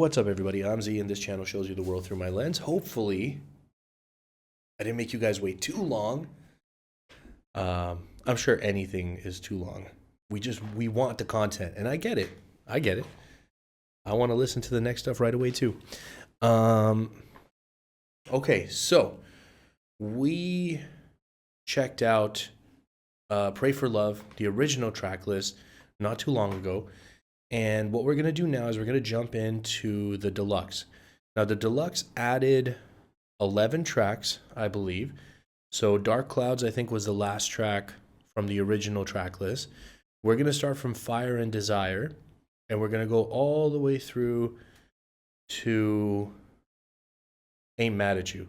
What's up, everybody? I'm Z, and this channel shows you the world through my lens. Hopefully, I didn't make you guys wait too long. I'm sure anything is too long. We want the content, and I get it. I want to listen to the next stuff right away, too. Okay, so we checked out Pray for Love, the original track list, not too long ago. And what we're going to do now is we're going to jump into the Deluxe. Now, the Deluxe added 11 tracks, I believe. So Dark Clouds, I think, was the last track from the original track list. We're going to start from Fire and Desire, and we're going to go all the way through to Ain't Mad at You.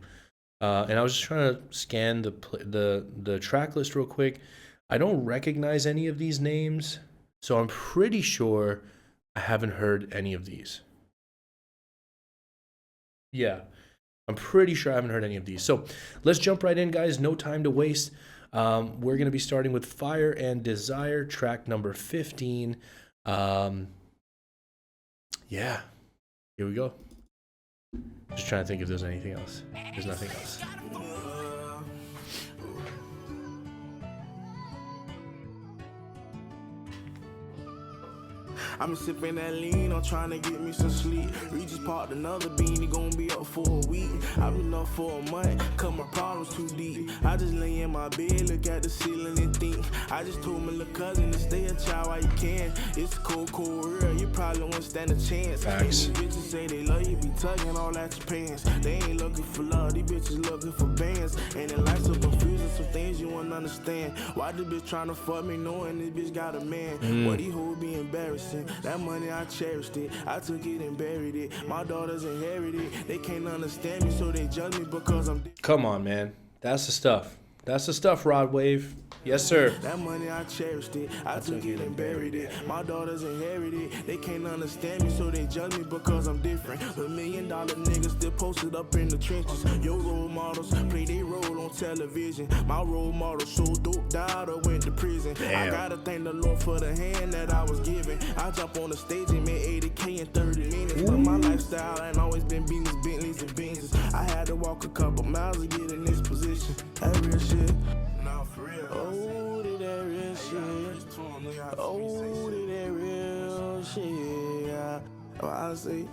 And I was just trying to scan the track list real quick. I don't recognize any of these names, so I'm pretty sure I haven't heard any of these. Yeah, I'm pretty sure I haven't heard any of these. So let's jump right in, guys. No time to waste. We're going to be starting with Fire and Desire, track number 15. Yeah, here we go. Just trying to think if there's anything else. There's nothing else. I'm sipping that lean, I'm trying to get me some sleep. Regis parked another bean, he gon' be up for a week. I've been up for a month, cause my problems too deep. I just lay in my bed, look at the ceiling and think. I just told my little cousin to stay a child while you can. It's a cold world, you probably won't stand a chance. Facts. These bitches say they love you, be tugging all at your pants. They ain't looking for love, these bitches looking for bands. And in life so confusing, some things you won't understand. Why this bitch trying to fuck me knowing this bitch got a man? What these hoes be embarrassing. That money, I cherished it. I took it and buried it. My daughters inherited it. They can't understand me, so they judge me because I'm... Come on, man. That's the stuff. That's the stuff, Rod Wave. Yes, sir. That money, I cherished it. I took it and buried it. My daughters inherited it. They can't understand me, so they judge me because I'm different. $1 million niggas still posted up in the trenches. Your role models play their role on television. My role model so dope, died or went to prison. Damn. I gotta thank the Lord for the hand that I was given. I jump on the stage and made 80K in 30 minutes. But my lifestyle ain't always been Beamers, Bentleys, and Benzes. I had to walk a couple miles to get in this position. That real shit. Nah, for real. Oh, did that real shit. Oh, did that real shit. I say,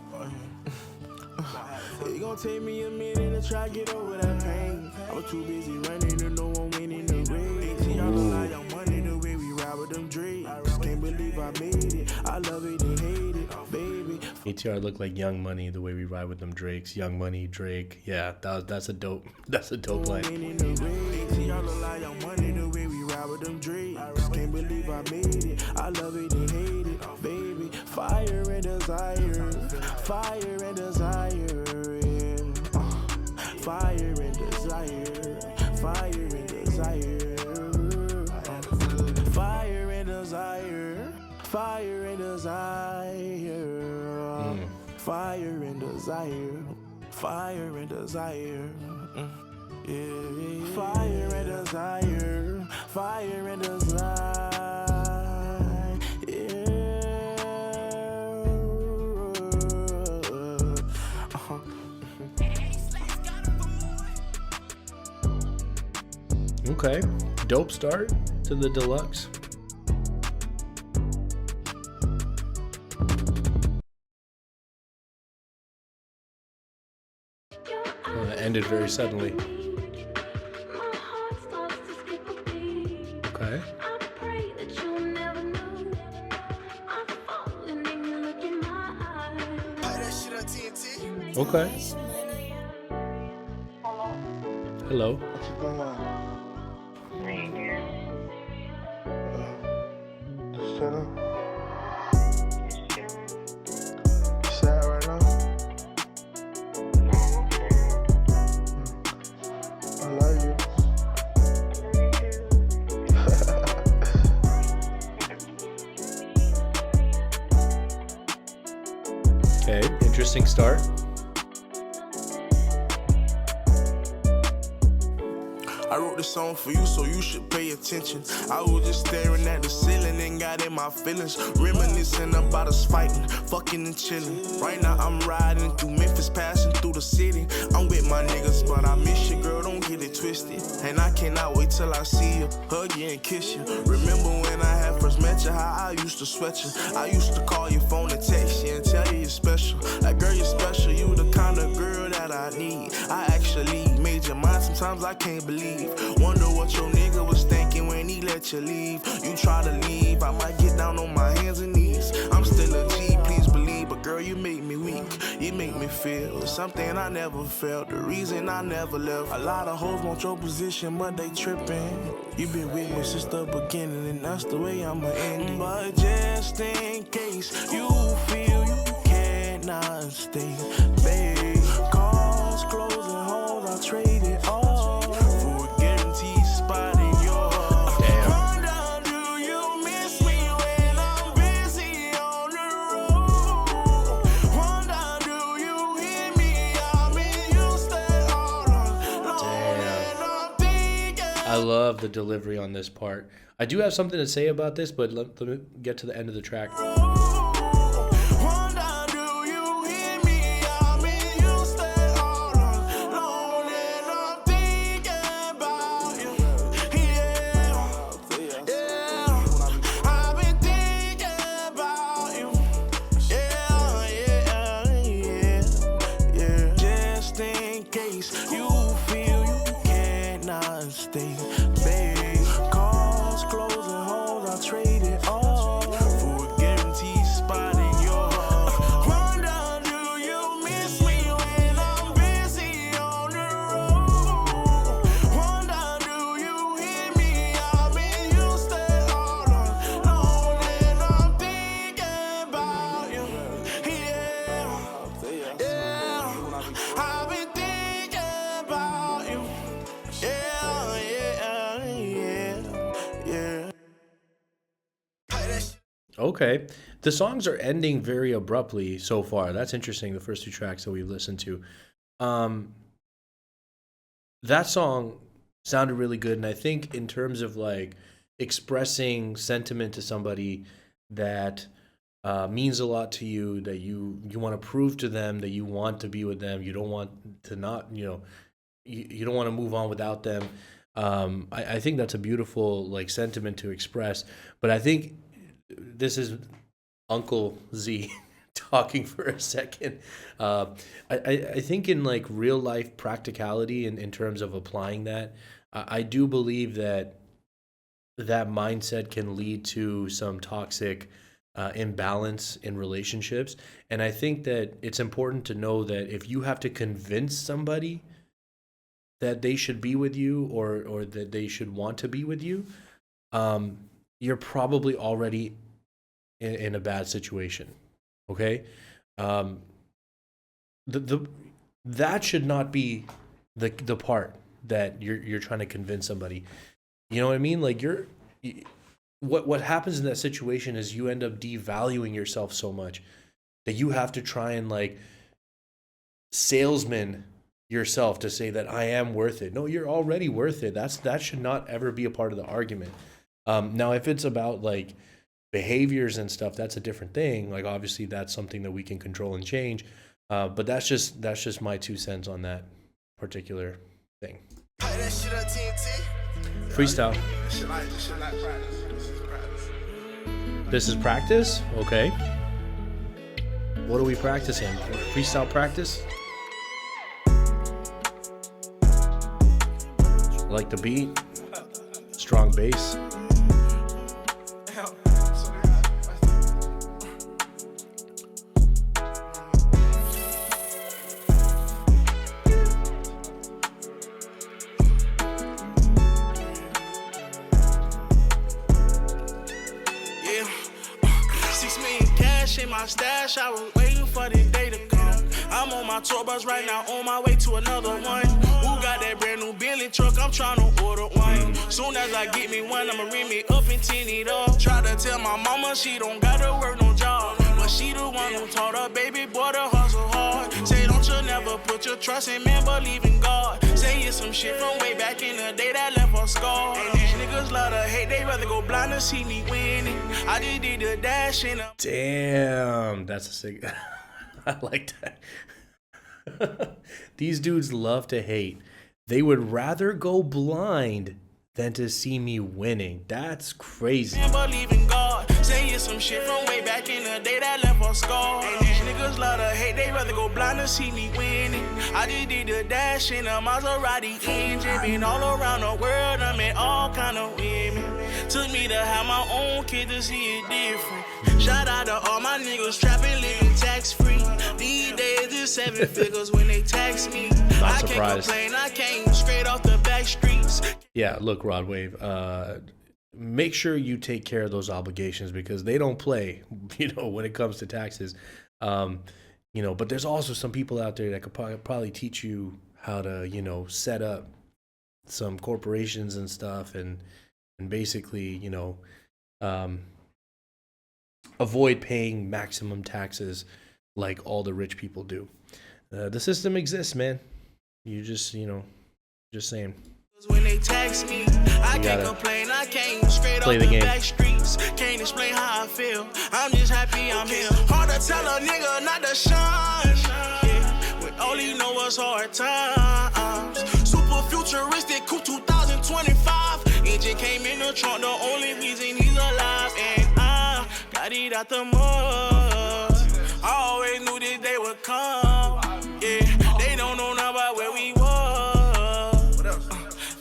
it gon' take me a minute to try to get over that pain. I'm too busy running to know I'm winning the race. Y'all don't like your money the way we ride with them drakes. Can't believe I made it. I love it and hate it, baby. ATR look like Young Money the way we ride with them Drakes. Young Money, Drake. Yeah, that's a dope line. Y'all look like your money the way we ride with them drakes. Can't believe I made it. I love it and hate it, baby. Fire and desire. Fire and desire. Yeah. Fire and desire. Fire and desire. Fire and desire. Fire and desire. Fire and desire. Fire and desire. Yeah. Fire and desire. Fire and desire. Yeah. Okay, dope start to the Deluxe. Well, it ended very suddenly. Okay. Okay. Hello. Shut up. Sad right now. I love you. Okay, interesting start. I wrote this song for you, so you should pay attention. I was just staring at the ceiling and got in my feelings, reminiscing about us fighting, fucking and chilling. Right now I'm riding through Memphis, passing through the city. I'm with my niggas, but I miss you, girl, don't get it twisted. And I cannot wait till I see you, hug you and kiss you. Remember when I had first met you, how I used to sweat you. I used to call your phone and text you and tell you you're special. Like, girl, you're special, you the kind of girl that I need. I actually made your mind, sometimes I can't believe. Wonder what your nigga was thinking when he let you leave. You try to leave, I might get down on my hands and knees. I'm still a G, please believe, but girl, you make me weak. You make me feel something I never felt, the reason I never left. A lot of hoes want your position, but they tripping. You been with me since the beginning, and that's the way I'ma end it. But just in case you feel you cannot stay, babe, cars closing, homes, I trade it all for a guaranteed spot in your heart. Wonder, do you miss me when I'm busy on the road? Wonder, do you hear me? I mean, you stay all alone and I'm thinking. I love the delivery on this part. I do have something to say about this, but let me get to the end of the track. Okay. The songs are ending very abruptly so far. That's interesting, the first two tracks that we've listened to. That song sounded really good, and I think in terms of like expressing sentiment to somebody that means a lot to you, that you want to prove to them that you want to be with them, you don't want to not, you don't want to move on without them. I think that's a beautiful like sentiment to express, but I think this is Uncle Z talking for a second. I think in like real life practicality and in terms of applying that, I do believe that that mindset can lead to some toxic imbalance in relationships. And I think that it's important to know that if you have to convince somebody that they should be with you or that they should want to be with you, you're probably already in a bad situation. Okay, that should not be the part that you're trying to convince somebody. You know what I mean? Like what happens in that situation is you end up devaluing yourself so much that you have to try and like salesman yourself to say that I am worth it. No, you're already worth it. That should not ever be a part of the argument. Now, if it's about like behaviors and stuff, that's a different thing. Like obviously that's something that we can control and change. But that's just my 2 cents on that particular thing. Freestyle. This is practice? Okay. What are we practicing? Freestyle practice? Like the beat? Strong bass? Stash, I was waiting for the day to come. I'm on my tour bus right now, on my way to another one. Who got that brand new Bentley truck? I'm trying to order one. Soon as I get me one, I'ma ring me up and tin it up. Try to tell my mama she don't gotta work no job, but she the one who taught her baby boy to hustle hard. Say don't you never put your trust in man, believe in God. Say Say you some shit from way back in the day that left a scar. And these niggas love to hate, they rather go blind to see me winning. I just did the dash in a... Damn, that's a sick. I like that. These dudes love to hate. They would rather go blind than to see me winning. That's crazy. And believe in God. Say you some shit from way back in the day that left a scar. And these niggas love to hate, they rather go blind to see me winning. I just did the dash in a Maserati engine. Been all around the world, I met all kind of women. Took me to have my own kid to see it different. Shout out to all my niggas trapping, living tax free. These days it's 7 figures when they tax me. I can't complain, I came straight off the back streets. Yeah, look, Rod Wave, make sure you take care of those obligations because they don't play, when it comes to taxes. But there's also some people out there that could probably teach you how to, set up some corporations and stuff and basically, avoid paying maximum taxes like all the rich people do. The system exists, man. You just saying. When they tax me, I can't complain, I came straight off the back streets. Can't explain how I feel, I'm just happy I'm here. Hard to tell a nigga not to shine, yeah, when all he know is hard times. Super futuristic, coupe 2025. Engine came in the trunk, the only reason he's alive. And I got it out the mud. I always knew this day would come. Yeah, they don't know now about where we was.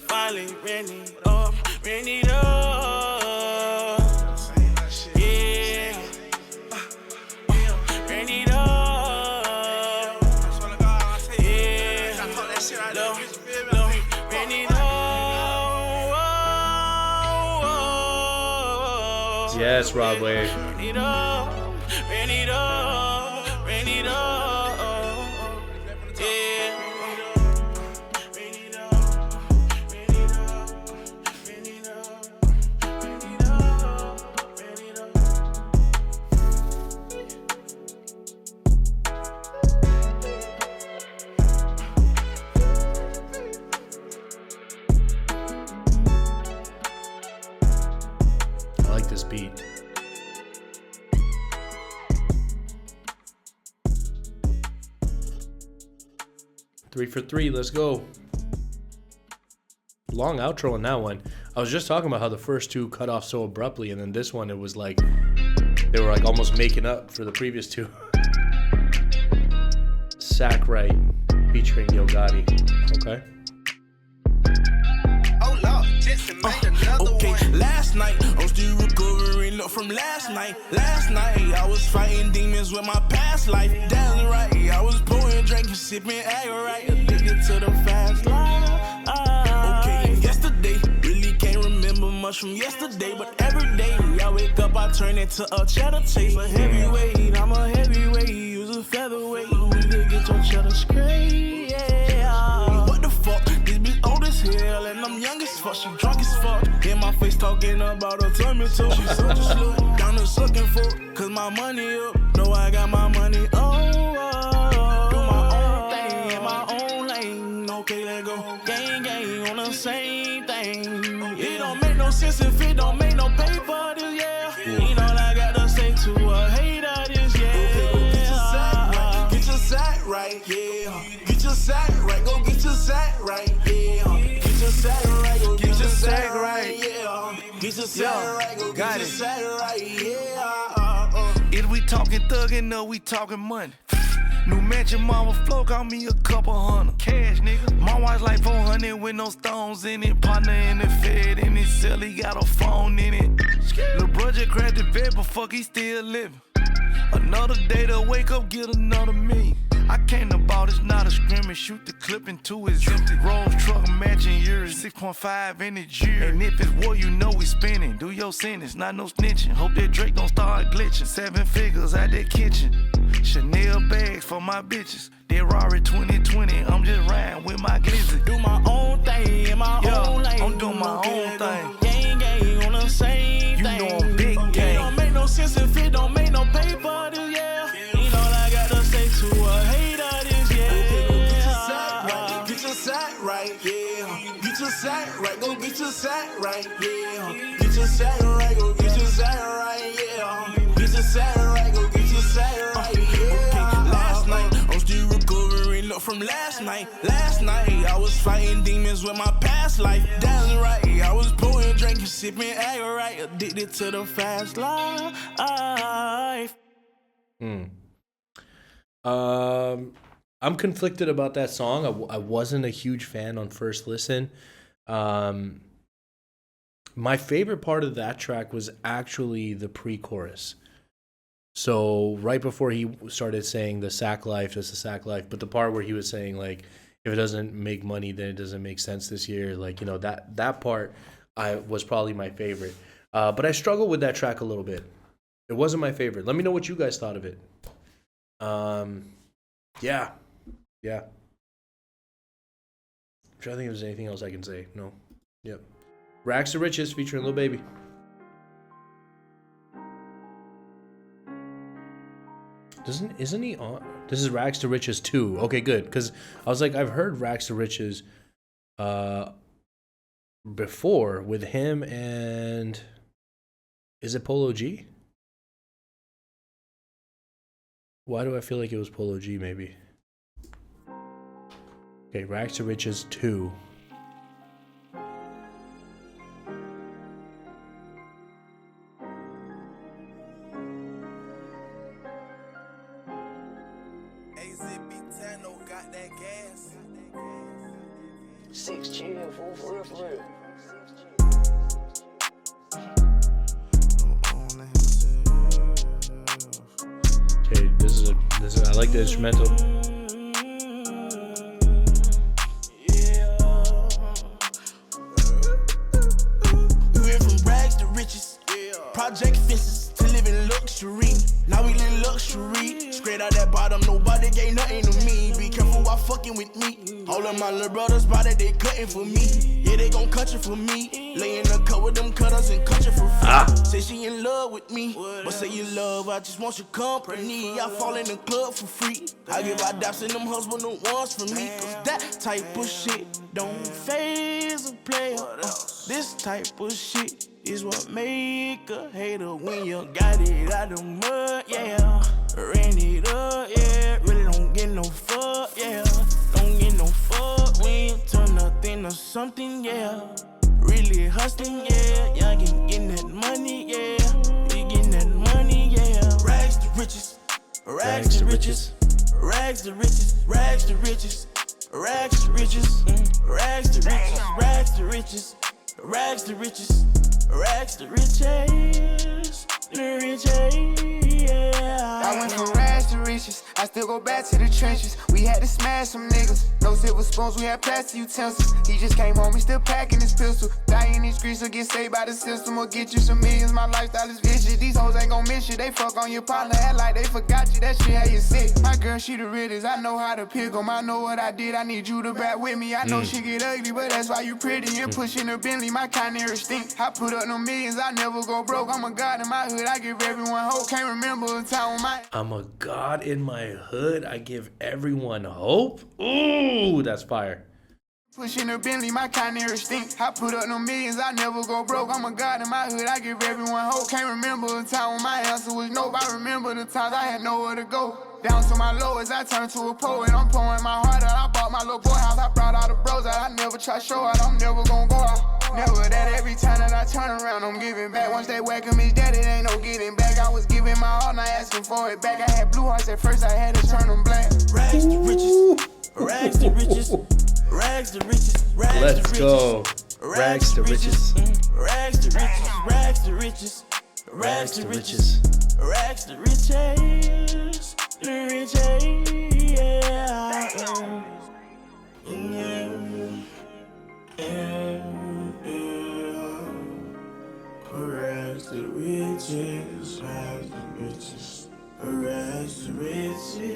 Finally ran it up, yeah. Ran it up, yeah. Ran it up. Yes, Rod Wave. Ran it up, ran it up, ran it up, yeah. This beat. Three for three, let's go. Long outro on that one. I was just talking about how the first two cut off so abruptly, and then this one, it was like they were like almost making up for the previous two. Sack Right featuring Yo Gotti. Okay. Okay, last night I'm still recovering up from last night. Last night I was fighting demons with my past life. That's right, I was pouring, drinking, sipping, right, addicted to the fast life. Okay, yesterday really can't remember much from yesterday, but every day I wake up, I turn into a cheddar taste. A heavyweight, I'm a heavyweight, use a featherweight. We could get your cheddar straight, yeah. What the fuck? This bitch old as hell and I'm young as fuck. She drunk as fuck. In my face talking about her tummy too. She such a slut, down to sucking for. Cause my money up, know I got my money on. Do my own thing in my own lane. Okay, let go. Gang on the same thing. It don't make no sense if it don't make no paper this year. You know I gotta say to a hater this year. Get your sack right, yeah. Get your sack right, go get your sack right, yeah. Get your sack right, go get your sack right, yeah. Get your sack right, go get your sack right, yeah. If we talking thuggin' or we talking money? New mansion, mama flow, got me a couple hundred. Cash, nigga. My wife's like 400 with no stones in it. Partner in the Fed in his cell, he got a phone in it. Lil' brother cracked the bed, but fuck, he still living. Another day to wake up, get another million. I came to ball, it's not a scrimmage. Shoot the clip into his empty. Rolls truck matching yours, 6.5 in the year. And if it's war, you know we spinning. Do your sentence, not no snitching. Hope that Drake don't start glitching. 7 figures out that kitchen. Chanel bags for my bitches. That Rari 2020, I'm just riding with my glizzy. Do my own thing in my own lane. I'm doing my own thing. Gang on the same thing. You know I'm big gang. It don't make no sense if it don't make no paper this year. You know I gotta say to a hater this year. Get your sack right, sack right, go get your sack right, yeah. Get your sack right, go get your sack right, yeah. Get your sack right, go get your sack right, yeah. Last night, I'm still recovering up from last night. Last night, I was fighting demons with my past life. That's right, I was pouring, drinking, sipping, acting right. Addicted to the fast life. I'm conflicted about that song. I wasn't a huge fan on first listen. My favorite part of that track was actually the pre-chorus. So right before he started saying the sack life, it's the sack life, but the part where he was saying like, if it doesn't make money, then it doesn't make sense this year. Like, you know, that part was probably my favorite. But I struggled with that track a little bit. It wasn't my favorite. Let me know what you guys thought of it. Yeah. I'm trying to think if there's anything else I can say. No. Yep. Rags to Riches featuring Lil Baby. Isn't he on? This is Rags to Riches 2. Okay, good. Because I was like, I've heard Rags to Riches before with him and is it Polo G? Why do I feel like it was Polo G maybe? Okay, Rags to Riches 2. Got that gas. 6 chill, for real. Okay, this is I like the instrumental. We went from rags to riches, project fences to living luxury. Now we live luxury. Straight out that bottom, nobody gave nothing to me. Be careful while fucking with me. All of my little brothers body, they cutting for me. Yeah, they gon' cut you for me. Lay in the cut with them cutters and cut you for free. Say she in love with me, but say you love, I just want your company. I fall in the club for free. I give out daps and them husband the ones for me. Cause that type of shit don't faze a player. This type of shit is what make a hater when you got it out the mud, yeah. Ran it up, yeah. Really don't get no fuck, yeah. Don't get no fuck when you turn nothing to something, yeah. Really hustling, yeah. Y'all getting that money, yeah. We getting that money, yeah. Rags to riches, rags to riches, rags to riches, rags to riches, rags to riches, rags to riches, rags to riches, rags to riches, rags to riches, yeah. I went from rags to riches, I still go back to the trenches. We had to smash some niggas, no silver spoons, we had plastic utensils. He just came home, he still packing his pistol. Die in these streets or get saved by the system or get you some millions. My lifestyle is vicious, these hoes ain't gon' miss you. They fuck on your partner, act like they forgot you, that shit had you sick. My girl, she the realest, I know how to pick 'em. I know what I did, I need you to back with me. I know she get ugly, but that's why you pretty. And pushing her Bentley, my kind of stink. I put up no millions, I never go broke. I'm a god in my hood, I give everyone hope. Can't remember a time when my I'm a god in my hood. I give everyone hope. Ooh, that's fire. pushing her Bentley, my kind of stink. I put up no millions, I never go broke. I'm a god in my hood, I give everyone hope. Can't remember a time when my answer was nope. I remember the times I had nowhere to go. Down to my lowest, I turned to a poet. I'm pouring my heart out. I bought my little boy house. I brought all the bros out. I never try show out. I'm never gonna go out. Never that every time that I turn around, I'm giving back. Once they welcome his daddy, it ain't no getting back. I was giving my all, not asking for it back. I had blue hearts at first, I had to turn them black. Rags to riches, rags to riches, rags to riches, rags Let's to riches. go. Rags to riches. Rags to riches, rags to riches, rags to riches, rags to riches, riches, yeah. Rags to riches, rags to riches, rags to riches, rags to riches,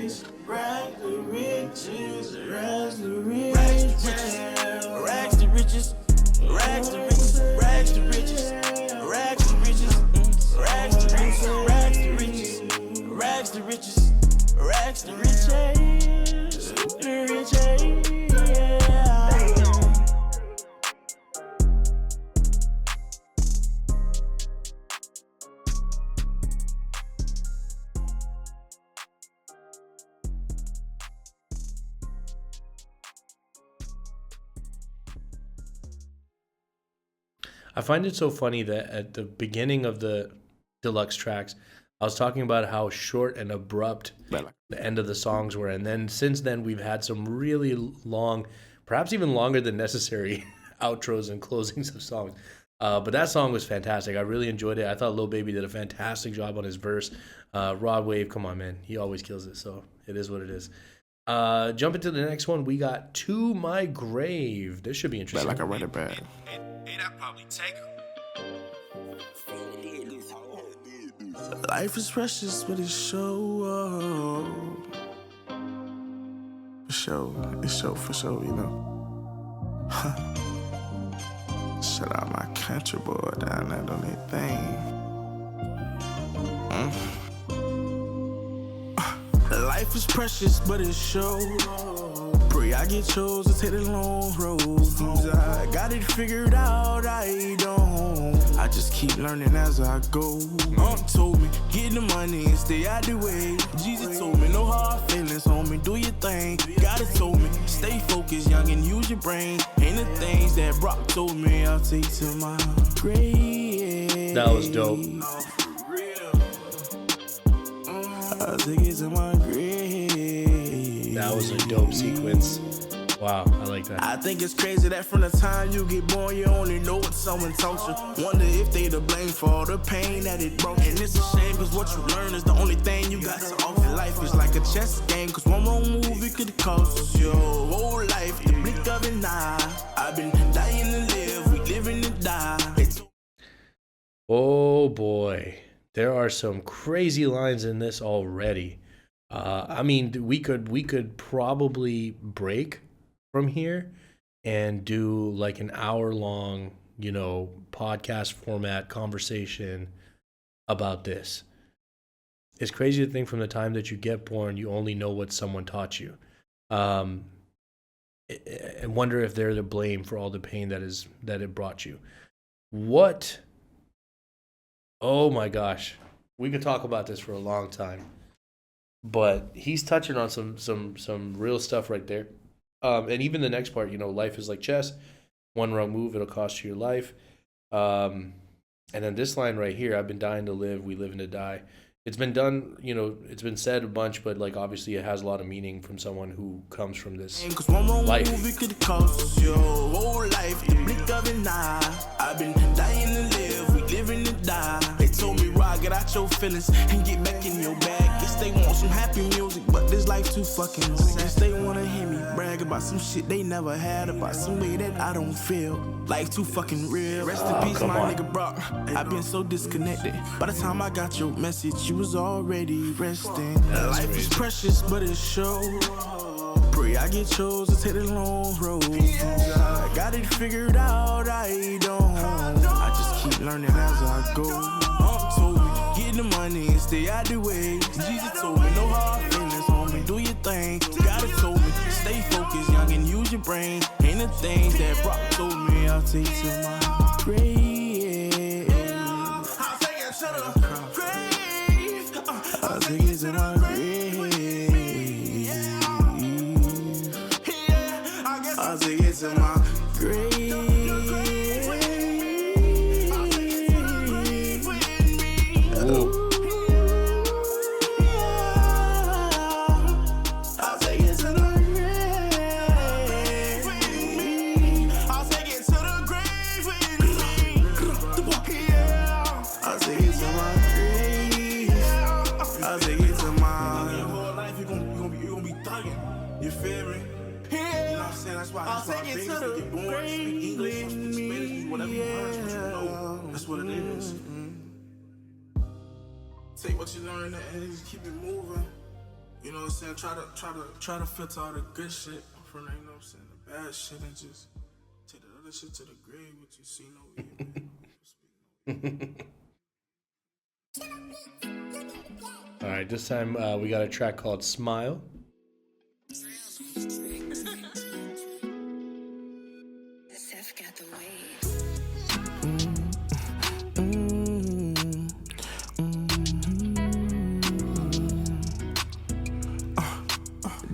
rags to riches, rags to riches, rags to riches, rags to riches, rags to riches, rags to riches, rags to riches, rags to riches, rags to riches, riches, yeah. I find it so funny that at the beginning of the deluxe tracks, I was talking about how short and abrupt the end of the songs were, and then since then we've had some really long, perhaps even longer than necessary, outros and closings of songs. But that song was fantastic. I really enjoyed it. I thought Lil Baby did a fantastic job on his verse. Rod Wave, come on, man. He always kills it, so it is what it is. Jump into the next one. We got To My Grave. This should be interesting. Like I read it bad. Hey, that probably take him. Life is precious, but it's show. For sure, you know. Shout out my country boy down there on that thing. Life is precious, but it's show. Pray I get chose to take the long road. I got it figured out, I don't. I just keep learning as I go. Told me, get the money and stay out the way. Jesus told me, no hard feelings, homie, do your thing. God has told me, stay focused, young, and use your brain. Ain't the things that Brock told me I'll take to my grave. That was dope. I'll take it to my grave. That was a dope sequence. Wow, I like that. I think it's crazy that from the time you get born, you only know what someone taught you. Wonder if they to blame for all the pain that it brought. And it's a shame, cause what you learn is the only thing you got to offer. Life is like a chess game, cause one wrong move, it could cost your whole life. The blink of an eye. I've been dying to live, we living to die. Oh boy, there are some crazy lines in this already. I mean, we could probably break from here and do like an hour-long, podcast format conversation about this. It's crazy to think from the time that you get born, you only know what someone taught you. And wonder if they're to blame for all the pain that it brought you. What? Oh my gosh. We could talk about this for a long time. But he's touching on some real stuff right there. And even the next part, life is like chess. One wrong move, it'll cost you your life. And then this line right here, I've been dying to live, we live and to die. It's been done, it's been said a bunch, but like obviously it has a lot of meaning from someone who comes from this life. Move, it could cost your whole life. The blink of an eye. I've been dying to live, we living to die. They told me, Rod, get out your feelings and get back in your bag. Guess they want some happy music, but this life too fucking serious. They wanna hear me brag about some shit they never had, about some way that I don't feel. Life too fucking real. Rest in peace, my nigga Brock. I've been so disconnected. By the time I got your message, you was already resting. Life is precious, but it's show. Pray I get chose to take the long road. I got it figured out, I don't. I just keep learning as I go. Told me, get the money and stay out the way. Jesus told me, no hard feelings, homie, do your thing. God has told me, stay focused, young, and use your brain. Ain't the things that Brock told me I'll take to my grave. I'll take it to the grave. I'll take it to my grave. I'll take it to my grave. I'll take it to the grave. I'll take it to the grave with me. I'll take it to my grave. I'll take it to my. Your whole life you gonna be thugging. You feel me? You know what I'm saying? That's why I'll take it to the grave. Speak English, speak Spanish, whatever you learn, what you know. That's what it is. Take what you learn and just keep it moving. You know what I'm saying? Try to filter all the good shit from the, you know what I'm saying, the bad shit, and just take the other shit to the grave. What you see, no evil. All right, this time we got a track called Smile.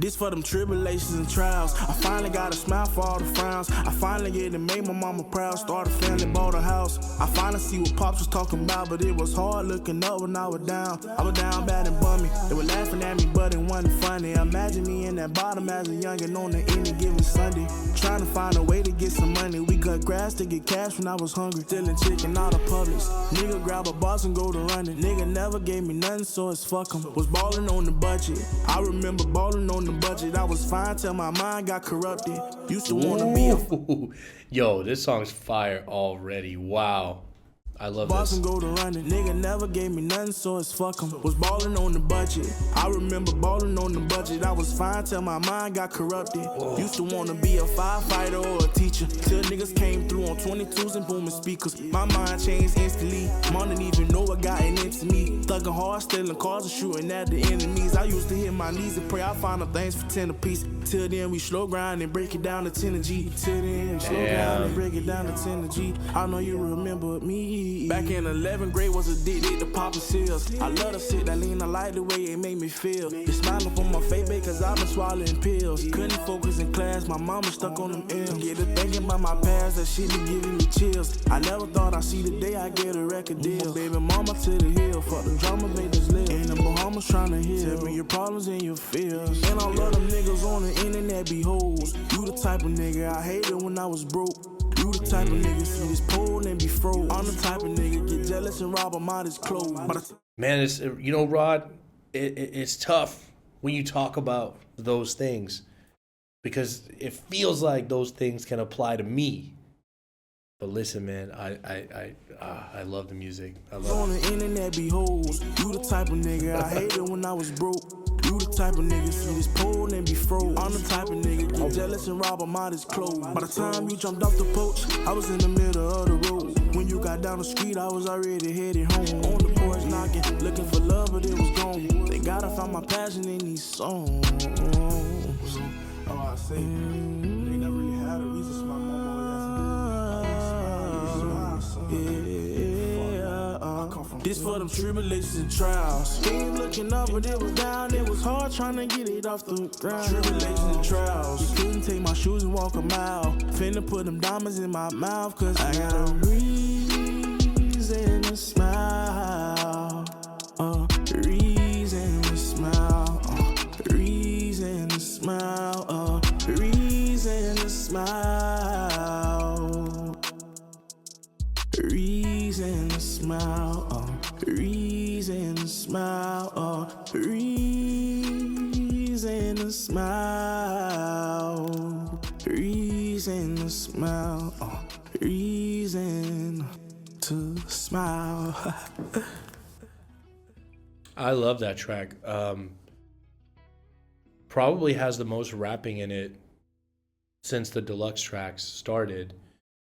This for them tribulations and trials. I finally got a smile for all the frowns. I finally get it, made my mama proud. Started a family, bought a house. I finally see what Pops was talking about, but it was hard looking up when I was down. I was down bad and bummy. They were laughing at me, but it wasn't funny. Imagine me in that bottom as a youngin' on any given Sunday. Trying to find a way to get some money. We cut grass to get cash when I was hungry. Stealing chicken out of Publix. Nigga grab a box and go to running. Nigga never gave me nothing, so it's fuck 'em. Was ballin' on the budget. I remember ballin' on the budget. I was fine till my mind got corrupted. Used to wanna be a Yo, this song's fire already. Wow. I love boss this. and go to running. Nigga never gave me nothing, so it's fuck 'em. Was ballin' on the budget. I remember ballin' on the budget. I was fine till my mind got corrupted. Used to wanna be a firefighter or a teacher. Till niggas came through on 22s and booming speakers. My mind changed instantly. Mom didn't even know what got into me. Thugging hard, stealing cars and shooting at the enemies. I used to hit my knees and pray. I found them things for 10 apiece. Till then we slow grind and break it down to 10 a G. Till then slow grind and break it down to 10 a G. I know you remember me. Back in 11th grade was addicted to popping pills. I love the shit that lean, I like the way it made me feel. The smile up on my face, babe, cause I've been swallowing pills. Couldn't focus in class, my mama stuck on them M's. Get to thinking about my past, that shit be giving me chills. I never thought I'd see the day I get a record deal. Baby mama to the hill, fuck the drama, made us live. In the Bahamas trying to heal. Tell me your problems and your fears. And I love them niggas on the internet be hoes. You the type of nigga I hated when I was broke. You the type of nigga see this pole and be froze. I'm the type of nigga get jealous and rob him out his clothes. Man, it's, you know, Rod, it's tough when you talk about those things because it feels like those things can apply to me. But listen, man, I love the music. I love on the internet be hoes. You the type of nigga I hated when I was broke. You the type of nigga see this pole and be froze. I'm the type of nigga get jealous and rob him out his clothes. By the time you jumped off the porch, I was in the middle of the road. When you got down the street, I was already headed home. On the porch knocking, looking for love, but it was gone. Thank God I found my passion in these songs. Oh, I say, they never really had a reason. My mama this for them tribulations and trials. Things looking up, but it was down. It was hard trying to get it off the ground. Tribulations and trials. You couldn't take my shoes and walk a mile. Finna put them diamonds in my mouth, cause I got a reason to smile. Reason to smile. Reason to smile. Reason to smile. Reason to smile. Reason to smile. Reason to smile. Reason to smile. Reason to smile. I love that track. Probably has the most rapping in it since the Deluxe tracks started.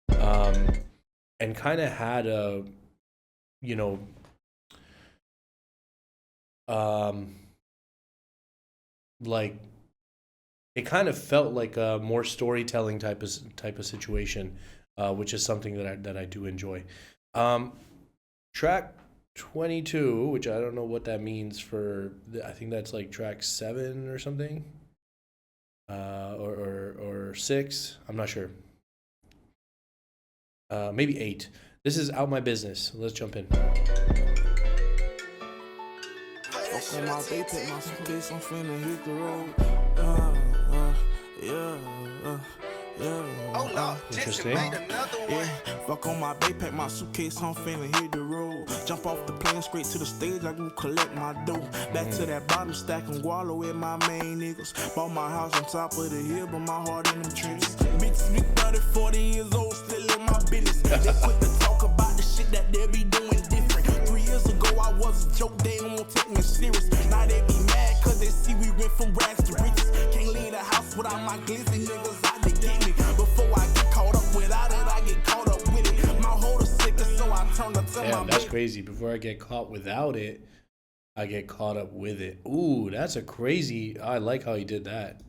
And kind of had a, you know, like it kind of felt like a more storytelling type of situation, which is something that I do enjoy. Track 22, which I don't know what that means for. I think that's like track 7 or something, or 6. I'm not sure. Maybe 8. This is Out My Business. Let's jump in. On my day, take my suitcase, I'm finna hit the road. Interesting. Yeah, fuck on my bay, pack my suitcase, I'm finna hit the road. Jump off the plane straight to the stage, I go collect my dough. Back to that bottom stack and wallow with my main niggas. Bought my house on top of the hill, but my heart in them trenches. Bitches be 30, 40 years old, still in my business. They quick to talk about the shit that they be doing different. 3 years ago, I was a joke, they won't take me serious. Now they be mad, cause they see we went from rags to riches. Can't leave the house without my glizzy niggas out to get me. Before I get caught up without it, I get caught up with it. My holder sicker, so I turn up to my Damn, that's crazy. Before I get caught without it, I get caught up with it. Ooh, that's a crazy. I like how he did that.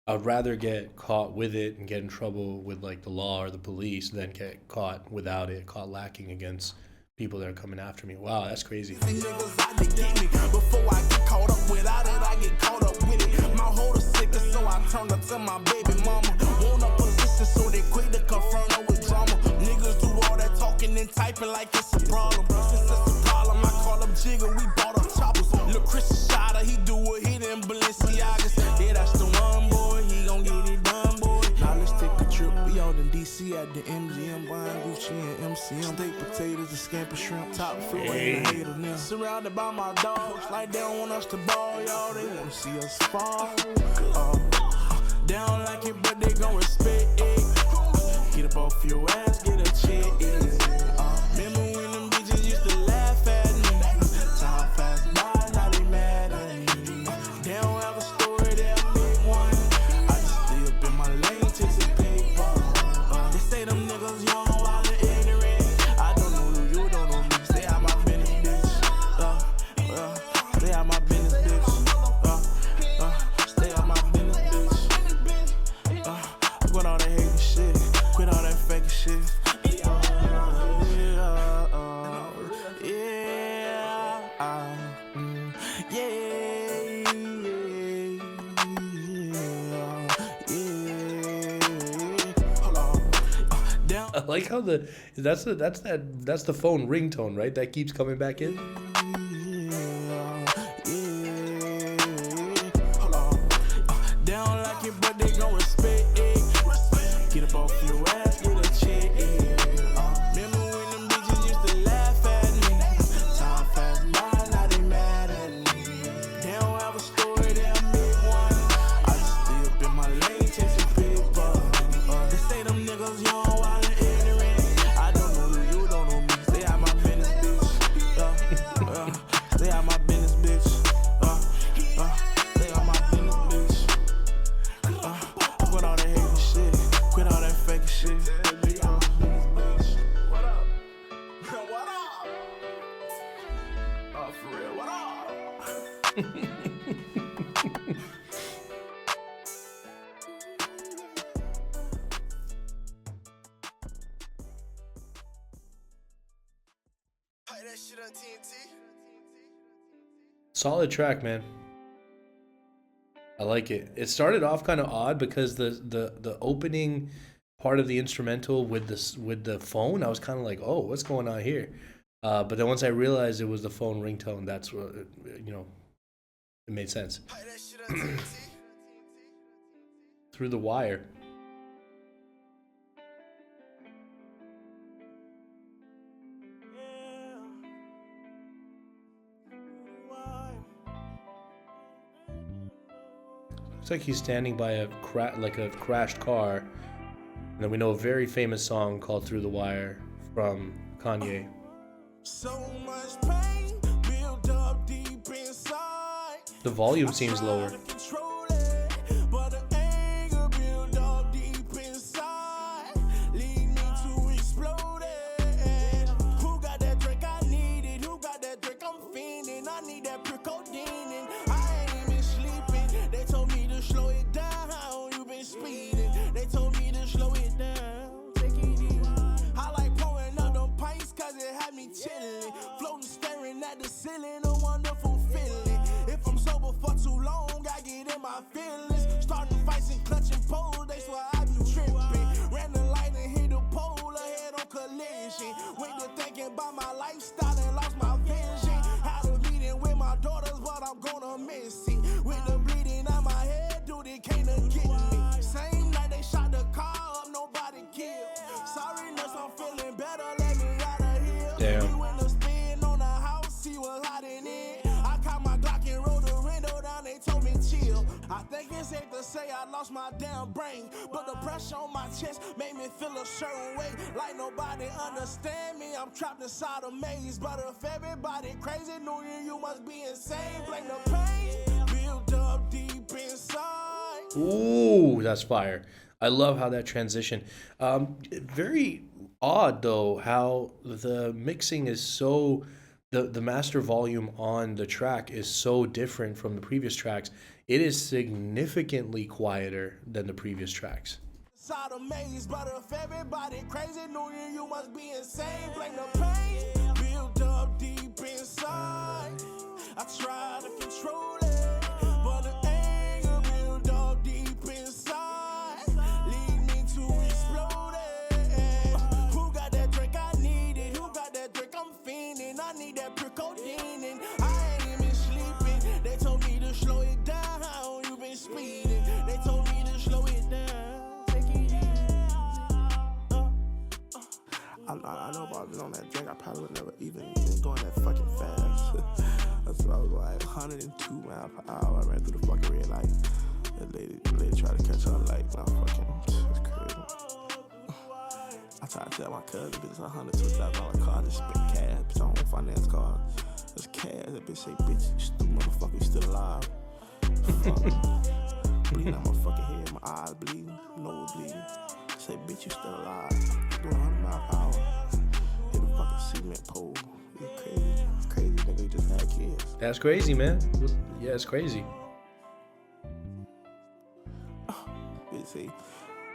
I'd rather get caught with it and get in trouble with like the law or the police than get caught without it, caught lacking against people that are coming after me. Wow, that's crazy. Niggas out to get me. Before I get caught up without it, I get caught up with it. My holder sick, so I turned up to my baby mama. Want a position, so they quick to confront her with drama. Niggas do all that talking and typing like it's a problem. Since it's a problem, I call him Jigger, we bought up choppers. Lil' Chris Shada, he do a hit in Balenciagas. Yeah, that's the one, boy, he gon' get it done, boy. Now let's take a trip, we out in DC at the MGM, buying Gucci and MCM. Steak, potatoes, and scampi shrimp, top floor, and the hater now. Surrounded by my dogs, like they don't want us to ball, y'all, they wanna see us fall. They don't like it, but they gon' respect it. Get up off your ass, get a check. Remember when them bitches used to laugh at me? Time fast by, now they mad at me. They don't have a story, they'll make one. I just stay up in my lane, chasing paper. They say them niggas young, wild and ignorant. I don't know you, don't know me. Stay out my business, bitch. Stay out my business, bitch. Stay out my business, bitch. Quit all that hating shit, quit all that fake shit. I like how that's the phone ringtone, right? That keeps coming back in. They don't like it, but they gon' respect it. Get up off your ass, get a check. Remember when them bitches used to laugh at me? Time fast by, now they mad at me. They don't have a story, they'll make one. I just stay up in my lane, chasing paper. They say them niggas young, wild and ignorant. I don't know you, don't know me. Stay out my business, bitch. Stay out my business, bitch. Stay out my business, bitch. Quit all that hating shit, quit all that fake shit. What up? What up? Oh, for real, what up? Play that shit on TNT. Solid track, man. I like it. It started off kind of odd because the opening part of the instrumental with the phone, I was kind of like, oh, what's going on here? But then once I realized it was the phone ringtone, that's what it made sense. Play that shit on TNT. Through the Wire. Looks like he's standing by a crashed car, and then we know a very famous song called "Through the Wire" from Kanye. So much pain built up deep inside. The volume seems lower. Control it, but the anger built up deep inside. Lead me to explode it. Who got that drink I needed? Who got that drink I'm fiending? I need that pure codeine. I ain't even sleeping. They told me to slow it down. How you been speeding? They told me to slow it down. Take it easy. I like pouring up them pints cause it had me chilling. Floating, staring at the ceiling, a wonderful feeling. If I'm sober for too long, I get in my feelings. Starting fights and clutching poles, they swear I be tripping. Ran the light and hit the pole, ahead on collision. Went to thinking about my lifestyle and lost my vision. Had a meeting with my daughters, but I'm gonna miss it. With the bleeding out my head, dude, it can't get me. Same night they shot the car up, nobody killed. Sorry, nurse, I'm feeling better, let me out of here. Damn. We went to spin on the house, he was hiding in. I caught my Glock and rolled the window down, they told me chill. I think it's safe to say I lost my damn brain, but the pressure on my chest made me feel a certain way. Like nobody understand me, I'm trapped inside a maze. But if everybody crazy, knew you must be insane. Blame the pain built up deep inside. Ooh, that's fire. I love how that transition. Very odd though how the mixing is so the master volume on the track is so different from the previous tracks. It is significantly quieter than the previous tracks. Inside a maze, but if everybody crazy, knew you must be insane. Blame the pain I know if I was on that drink, I probably would never even been going that fucking fast. That's why I was like 102 miles per hour. I ran through the fucking red light. The lady tried to catch on light. Nah, fucking, it's crazy. I tried to tell my cousin, bitch, it's $100,000 car. I just spent cash. Bitch, I don't finance cars. It's cash. That bitch say, bitch, you stupid motherfucker, you still alive. Fuck. Bleeding out my fucking head, my eyes bleeding, nose bleeding. Say, bitch, you still alive. Doing 100 miles per hour. Hit a fucking cement pole. You crazy. Crazy nigga, you just had kids. That's crazy, man. Yeah, it's crazy. Bitch say,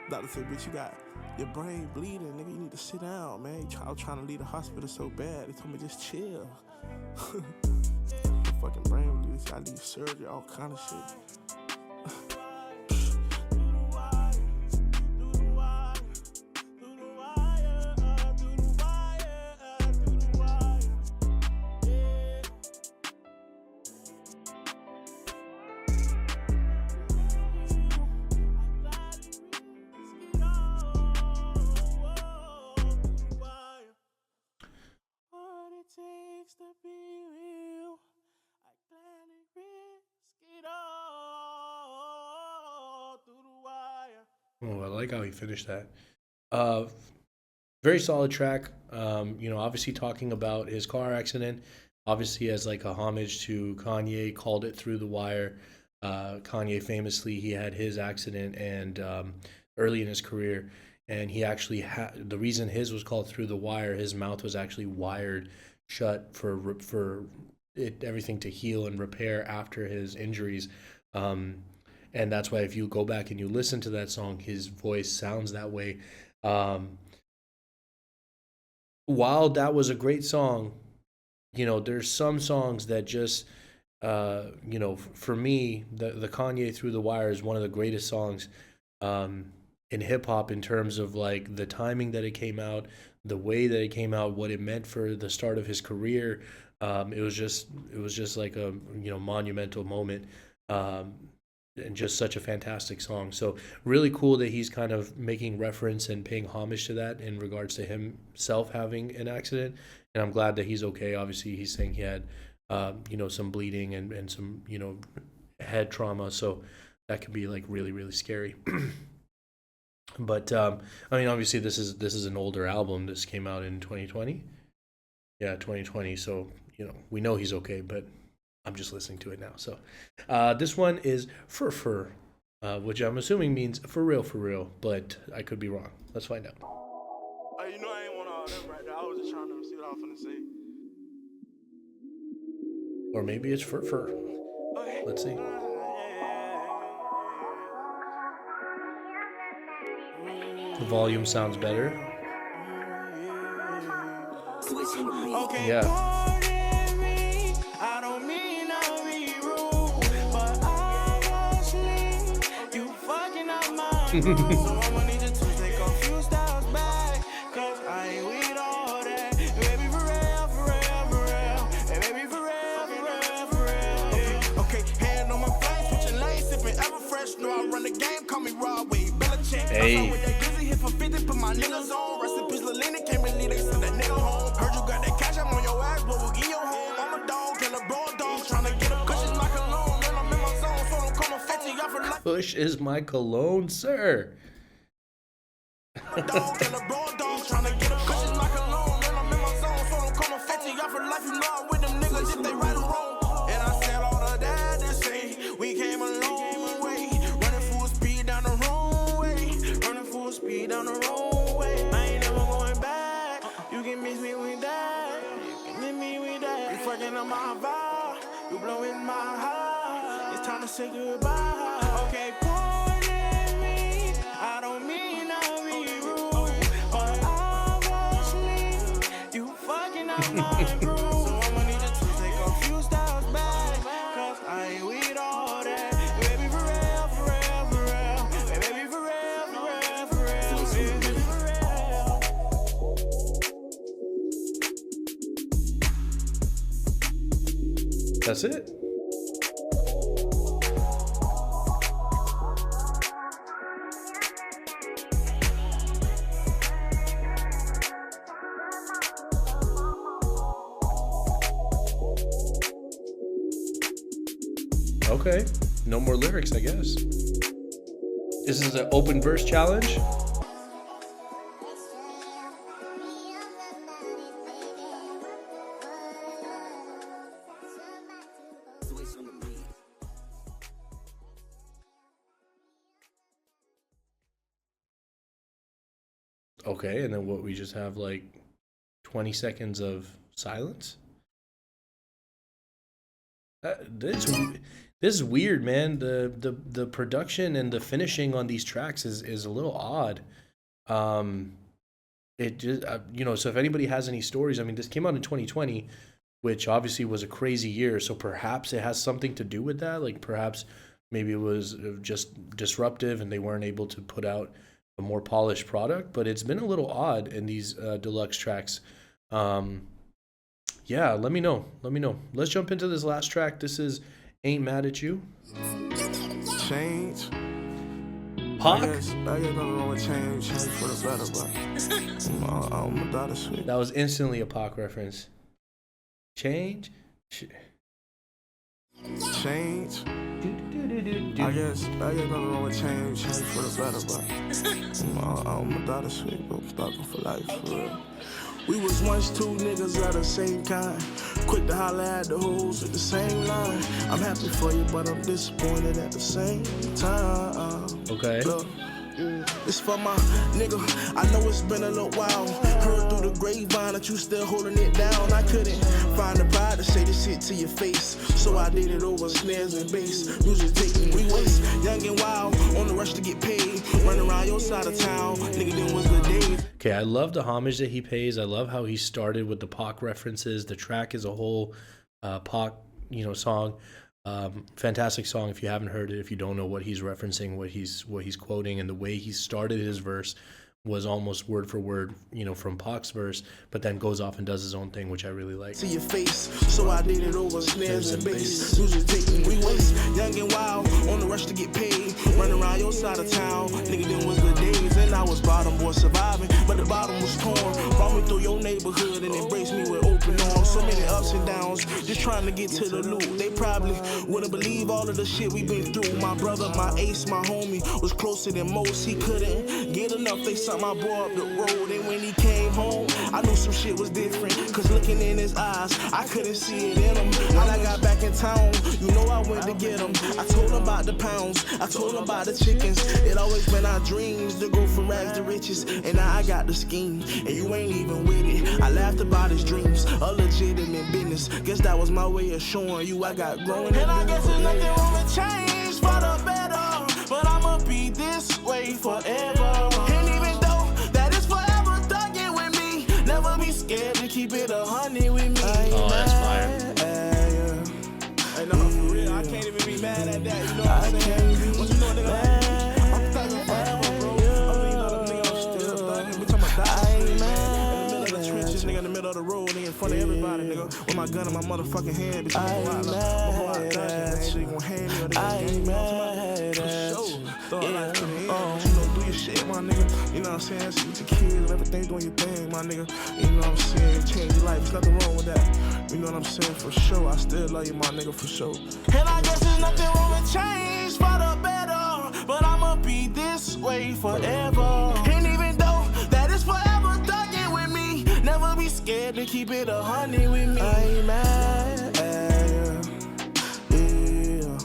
doctor said, bitch, you got your brain bleeding, nigga, you need to sit down, man. I was trying to leave the hospital so bad. They told me just chill. Fucking brain bleeding. I need surgery, all kind of shit. Oh, I like how he finished that. Very solid track. Obviously talking about his car accident, obviously as like a homage to Kanye, called it Through the Wire. Kanye famously, he had his accident and early in his career, and he actually had the reason his was called Through the Wire. His mouth was actually wired shut for everything to heal and repair after his injuries. And that's why if you go back and you listen to that song, his voice sounds that way. While that was a great song, there's some songs that just, for me, the Kanye Through the Wire is one of the greatest songs in hip hop in terms of like the timing that it came out, the way that it came out, what it meant for the start of his career. It was just like a monumental moment. And just such a fantastic song. So really cool that he's kind of making reference and paying homage to that in regards to himself having an accident. And I'm glad that he's okay. Obviously, he's saying he had, some bleeding and some, head trauma. So that could be like really, really scary. But obviously this is an older album. This came out in 2020. Yeah, 2020. So, we know he's okay, but I'm just listening to it now. So this one is Fur, which I'm assuming means for real, but I could be wrong. Let's find out. I ain't want all that right there. I was just trying to see what I was finna say. Or maybe it's Fur. Okay. Let's see. The volume sounds better. Okay. Yeah. I don't mean to be rude, but obviously you fucking up my groove. So I'ma need you to take a few steps back, cause I ain't with all that. Baby, for real. Hey, baby, for real. Okay, hand on my face, switching lanes, sipping ever fresh. Know I run the game, call me Rob Wade, Belichick. Hey. With that glizzy hit for 50, put my niggas on. Rest in peace, Lil Lena, can't believe they sent that nigga home. Heard you got that cash, I'm on your ass, but we'll give you home. I'm a dog, kill a broad dog, tryna get a cushions my cologne. And I'm in my zone, so don't come and fetch you for life. Push is my cologne, sir. Dog, kill a broad dog, tryna get a cushions my cologne. And I'm in my zone, so don't come and fetch you for life. You know I'm with them niggas if they right or wrong. And I said all of that to say we came a long way. Running full speed down the wrong way. Running full speed down the wrong way. I ain't never going back. You can miss me with that. You can miss me with that. You fucking on my vibe. You blowing my heart. It's time to say goodbye. Okay, pardon me. I don't mean to be rude, but obviously you fucking up my groove. So I'ma need you to take a few steps back, cause I ain't with all that. Baby, for real. Baby, for real. Baby, for real. That's it. Okay. No more lyrics, I guess. This is an open verse challenge. Okay, and then what, we just have like 20 seconds of silence? This is weird, man. The production and the finishing on these tracks is a little odd. It just so if anybody has any stories, I mean, this came out in 2020, which obviously was a crazy year, so perhaps it has something to do with that. Like perhaps maybe it was just disruptive and they weren't able to put out a more polished product, but it's been a little odd in these deluxe tracks. Yeah, let me know. Let's jump into this last track. This is Ain't Mad at You. Change. Pac. I guess nothing wrong with change for the better, but I'm a daughter sweet. That was instantly a Pac reference. Change. Change. I guess nothing wrong with change for the better, but I'm a daughter sweet, but I'm stuck for life, for real. We was once two niggas of the same kind, quick to holler at the hoes with the same line. I'm happy for you, but I'm disappointed at the same time. Okay. Look, it's for my nigga. I know it's been a little while. Heard through the grapevine that you still holding it down. I couldn't find the pride to say this shit to your face, so I did it over snares and bass. Music taking me waste. Young and wild, on the rush to get paid. Running around your side of town, nigga, them was the days. Okay, I love the homage that he pays. I love how he started with the Pac references. The track is a whole Pac, song. Fantastic song. If you haven't heard it, if you don't know what he's referencing, what he's quoting, and the way he started his verse was almost word for word, from Pac's verse, but then goes off and does his own thing, which I really like. To your face, so I did it over snares and bass. Music taking me waste. Young and wild, on the rush to get paid. Running around your side of town, nigga, them was the days. And I was bottom boy surviving, but the bottom was torn. Brought me through your neighborhood and embraced me with open arms. So many ups and downs, just trying to get to the loot. They probably wouldn't believe all of the shit we been through. My brother, my ace, my homie, was closer than most. He couldn't get enough, they sent my boy up the road. And when he came home, I knew some shit was different, cause looking in his eyes, I couldn't see it in him. When I got back in town, I went to get him. I told him about the pounds, I told him about the chickens. It always been our dreams to go from rags to riches, and now I got the scheme, and you ain't even with it. I laughed about his dreams, a legitimate business. Guess that was my way of showing you I got growing. And I guess there's nothing wrong with change for the better, but I'ma be this way forever. And even though that is forever thugging with me, never be scared to keep it 100 with me. Oh, that's fire. Hey, no, for real, I can't even be mad at that, you know what I'm saying? What you know, nigga, I'm thugging forever, bro. I mean, I'm still thugging. We talking about dying, man. In the middle of the trenches, nigga, in the middle of the road, nigga, in front of everybody, nigga, with my gun in my motherfucking hand, bitch, I'm gonna they gon' hand me or they gon' game me on for sure. Throw a life to the end, do your shit, my nigga. You know what I'm saying? See with your kids and everything, doing your thing, my nigga. You know what I'm saying? Change your life, there's nothing wrong with that. You know what I'm saying? For sure, I still love you, my nigga, for sure. And I guess there's nothing wrong with change for the better, but I'ma be this way forever. And even though that is forever thugging with me, never be scared to keep it 100 with me. I ain't mad at you.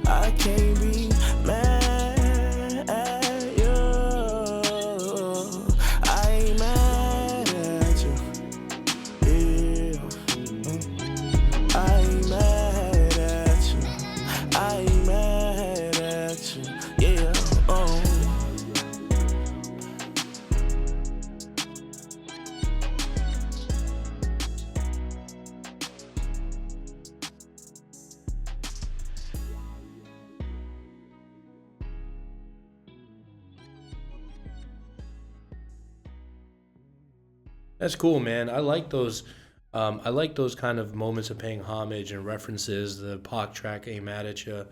I can't be mad at you. I ain't mad at you. I ain't mad at you. I ain't mad at you. Yeah. That's cool, man. I like those. I like those kind of moments of paying homage and references. The Pac track, "Ain't Mad at Ya,"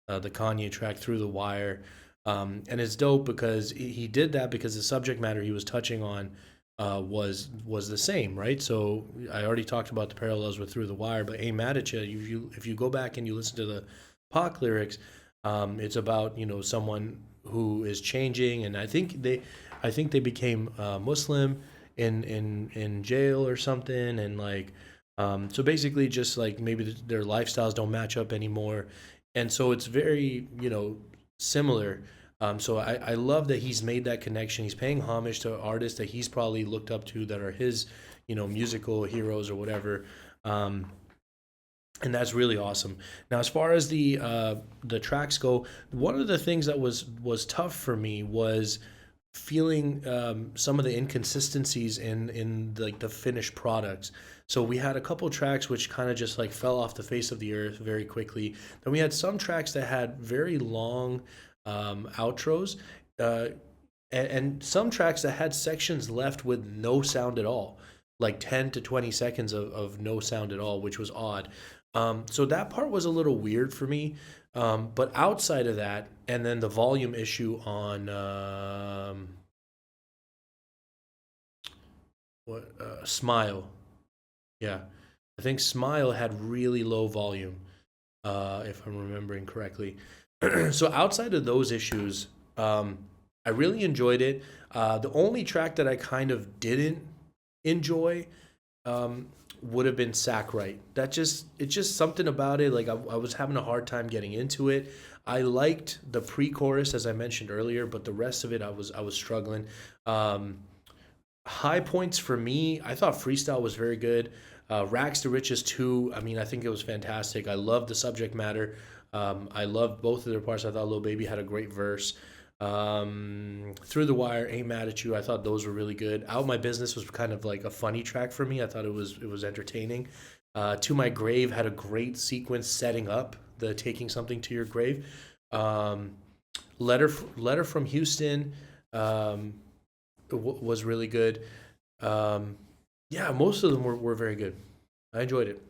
the Kanye track, "Through the Wire," and it's dope because he did that because the subject matter he was touching on was the same, right? So I already talked about the parallels with Through the Wire, but Ain't Mad at Ya, if you go back and you listen to the Pac lyrics, it's about, you know, someone who is changing, and I think they became Muslim in jail or something, and like so basically just like maybe their lifestyles don't match up anymore, and so it's very, you know, similar. So I love that he's made that connection. He's paying homage to artists that he's probably looked up to that are his, you know, musical heroes or whatever. And that's really awesome. Now, as far as the tracks go, one of the things that was tough for me was feeling some of the inconsistencies in like the finished products. So we had a couple tracks which kind of just like fell off the face of the earth very quickly. Then we had some tracks that had very long outros, and some tracks that had sections left with no sound at all, like 10 to 20 seconds of no sound at all, which was odd. So that part was a little weird for me. But outside of that, and then the volume issue on Smile. Yeah, I think Smile had really low volume, if I'm remembering correctly. So outside of those issues, I really enjoyed it. The only track that I kind of didn't enjoy would have been Sackright. It's just something about it. Like I was having a hard time getting into it. I liked the pre-chorus as I mentioned earlier, but the rest of it I was struggling. High points for me, I thought Freestyle was very good. Rags to Riches 2, I mean, I think it was fantastic. I loved the subject matter. I loved both of their parts. I thought Lil Baby had a great verse. Through the Wire, Ain't Mad at You, I thought those were really good. Out My Business was kind of like a funny track for me. I thought it was entertaining. To My Grave had a great sequence setting up the taking something to your grave. Letter from Houston was really good. Yeah, most of them were very good. I enjoyed it.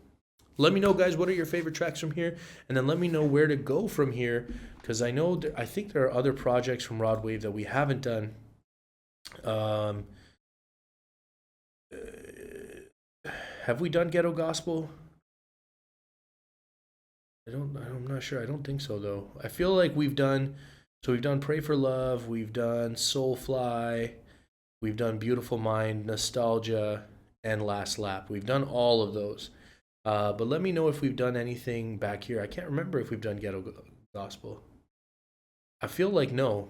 Let me know, guys, what are your favorite tracks from here, and then let me know where to go from here, because I think there are other projects from Rod Wave that we haven't done. Have we done Ghetto Gospel? I'm not sure. I don't think so though. I feel like we've done Pray for Love, we've done Soulfly, we've done Beautiful Mind, Nostalgia, and Last Lap. We've done all of those. But let me know if we've done anything back here. I can't remember if we've done Ghetto Gospel. I feel like no.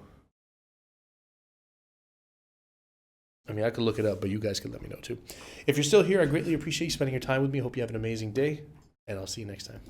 I mean, I could look it up, but you guys could let me know too. If you're still here, I greatly appreciate you spending your time with me. Hope you have an amazing day, and I'll see you next time.